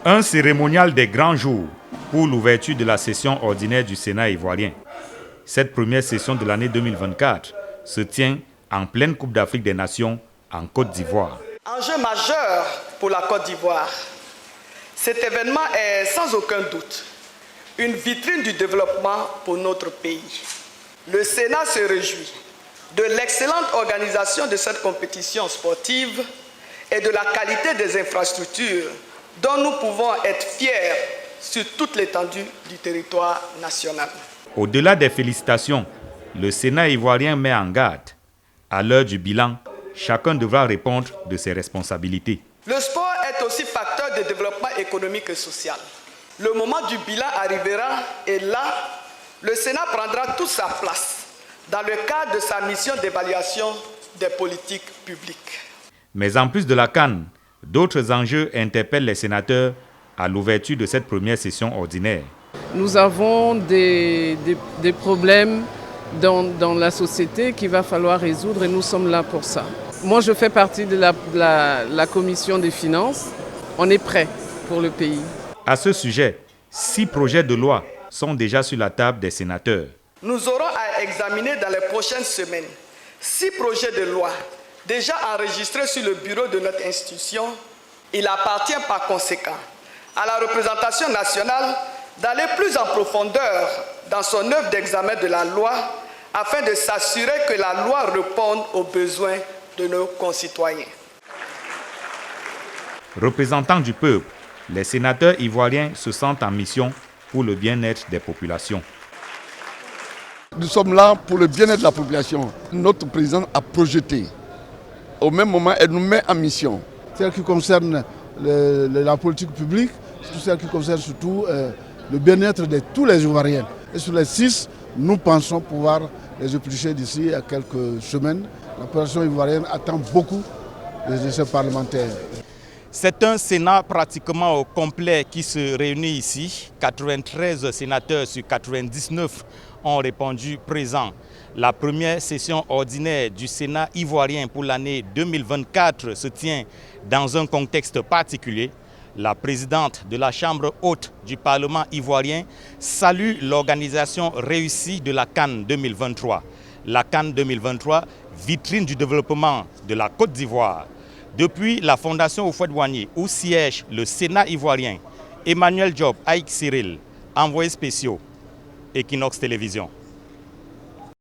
Un cérémonial des grands jours pour l'ouverture de la session ordinaire du Sénat ivoirien. Cette première session de l'année 2024 se tient en pleine Coupe d'Afrique des Nations en Côte d'Ivoire. Enjeu majeur pour la Côte d'Ivoire. Cet événement est sans aucun doute une vitrine du développement pour notre pays. Le Sénat se réjouit de l'excellente organisation de cette compétition sportive et de la qualité des infrastructures dont nous pouvons être fiers sur toute l'étendue du territoire national. Au-delà des félicitations, le Sénat ivoirien met en garde. À l'heure du bilan, chacun devra répondre de ses responsabilités. Le sport est aussi facteur de développement économique et social. Le moment du bilan arrivera et là, le Sénat prendra toute sa place dans le cadre de sa mission d'évaluation des politiques publiques. Mais en plus de la CAN, d'autres enjeux interpellent les sénateurs à l'ouverture de cette première session ordinaire. Nous avons des problèmes dans la société qu'il va falloir résoudre et nous sommes là pour ça. Moi, je fais partie de la commission des finances. On est prêt pour le pays. À ce sujet, 6 projets de loi sont déjà sur la table des sénateurs. Nous aurons à examiner dans les prochaines semaines 6 projets de loi déjà enregistrés sur le bureau de notre institution. Il appartient par conséquent à la représentation nationale d'aller plus en profondeur dans son œuvre d'examen de la loi afin de s'assurer que la loi réponde aux besoins de nos concitoyens. Représentants du peuple, les sénateurs ivoiriens se sentent en mission pour le bien-être des populations. Nous sommes là pour le bien-être de la population. Notre président a projeté. Au même moment, elle nous met en mission. Celle qui concerne la politique publique, celle qui concerne surtout le bien-être de tous les Ivoiriens. Et sur les 6, nous pensons pouvoir les éplucher d'ici à quelques semaines. La population ivoirienne attend beaucoup de ces parlementaires. C'est un Sénat pratiquement au complet qui se réunit ici. 93 sénateurs sur 99 ont répondu présents. La première session ordinaire du Sénat ivoirien pour l'année 2024 se tient dans un contexte particulier. La présidente de la Chambre haute du Parlement ivoirien salue l'organisation réussie de la CAN 2023. La CAN 2023, vitrine du développement de la Côte d'Ivoire. Depuis la Fondation Houphouët-Boigny, où siège le Sénat ivoirien, Emmanuel Diop, Aïk Cyril, envoyés spéciaux, Equinox Télévision.